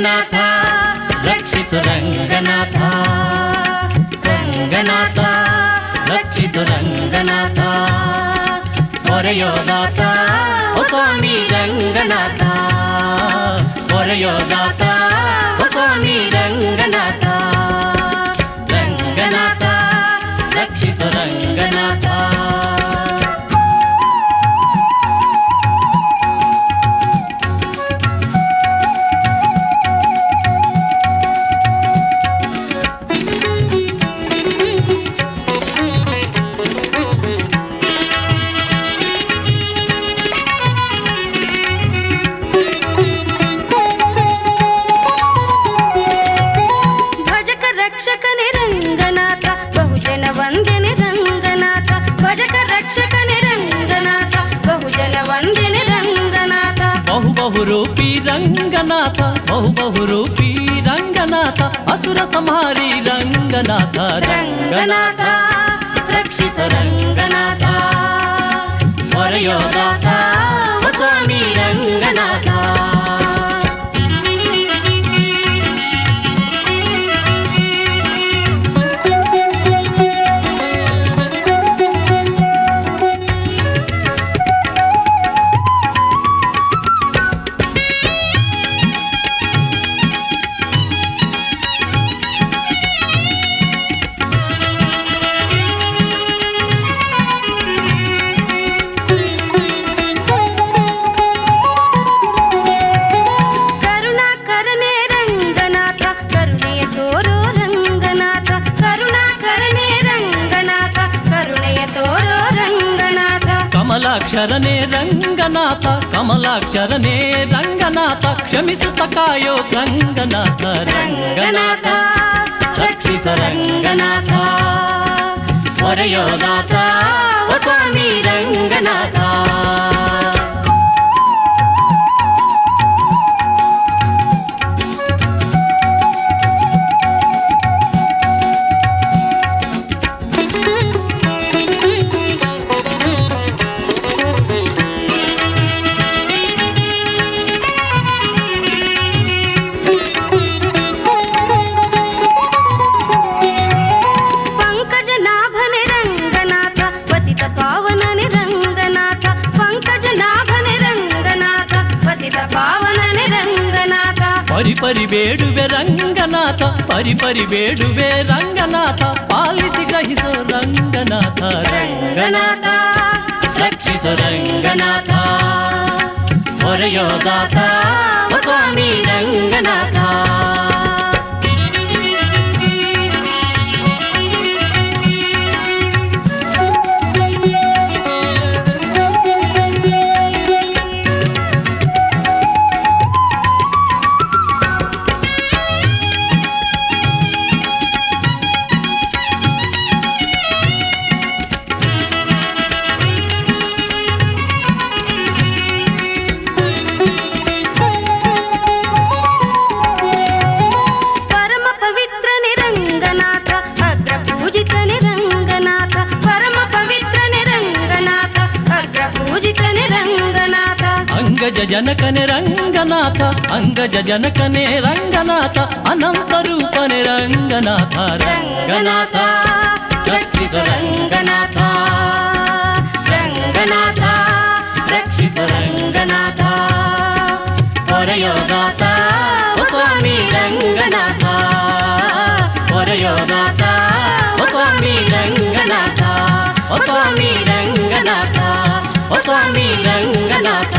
ರಂಗನಾಥ ರಕ್ಷಿಸು ರಂಗನಾಥ ರಂಗನಾಥ ರಕ್ಷಿಸು ರಂಗನಾಥ ಹೊರೆಯೋದಾತ ಓ ಸ್ವಾಮಿ ರಂಗನಾಥ ಹೊರೆಯೋದಾತ ಓ ಸ್ವಾಮಿ ರಂಗನಾಥ ರಂಗನಾಥ ರಕ್ಷಿಸು ರಂಗನಾಥ ರಕ್ಷಕನೇ ರಂಗನಾಥ ಬಹುಜನ ವಂದನೆ ರಂಗನಾಥ ಭಜಕ ರಕ್ಷಕನೇ ರಂಗನಾಥ ಬಹುಜನ ವಂದನೆ ರಂಗನಾಥ ಬಹುರೂಪಿ ರಂಗನಾಥ ಬಹುರೂಪಿ ರಂಗನಾಥ ಅಸುರ ಸಂಹಾರಿ ರಂಗನಾಥ ರಂಗನಾಥ ರಕ್ಷಿಸ ರಂಗನಾಥ ಹೊರೆಯೋದಾತ ಓ ಸ್ವಾಮಿ ರಂಗನಾಥ ಕಮಲಾಕ್ಷರನೇ ರಂಗನಾಥ ಕಮಲಾಕ್ಷರನೇ ರಂಗನಾಥ ಕ್ಷಮಿಸುತ್ತ ಕಾಯೋ ರಂಗನಾಥ ರಂಗನಾಥ ರಕ್ಷಿಸ ರಂಗನಾಥ ಹೊರೆಯೋದಾತ ಓ ಸ್ವಾಮಿ ರಂಗನಾಥ ಪರಿ ಬೇಡುವೆ ರಂಗನಾಥ ಪರಿ ಬೇಡುವೆ ರಂಗನಾಥ ಪಾಲಿಸಿ ಗ್ರಹಿಸೋ ರಂಗನಾಥ ರಂಗನಾಥ ರಕ್ಷಿಸೋ ರಂಗನಾಥ ಹೊರೆಯೋದಾತ ಓ ಸ್ವಾಮಿ ರಂಗನಾಥ ಅಂಗಜ ಜನಕನೆ ರಂಗನಾಥ ಅಂಗಜ ಜನಕನೆ ರಂಗನಾಥ ಅನಂತ ರೂಪನೆ ರಂಗನಾಥ ರಂಗನಾಥ ರಕ್ಷಿಸ ರಂಗನಾಥ ರಂಗನಾಥ ರಕ್ಷಿಸ ರಂಗನಾಥ ಹೊರೆಯೋದಾತ ಓ ಸ್ವಾಮಿ ರಂಗನಾಥ ಹೊರೆಯೋದಾತ ಓ ಸ್ವಾಮಿ ರಂಗನಾಥ ಓ ಸ್ವಾಮಿ ರಂಗನಾಥ ಓ ಸ್ವಾಮಿ ರಂಗನಾಥ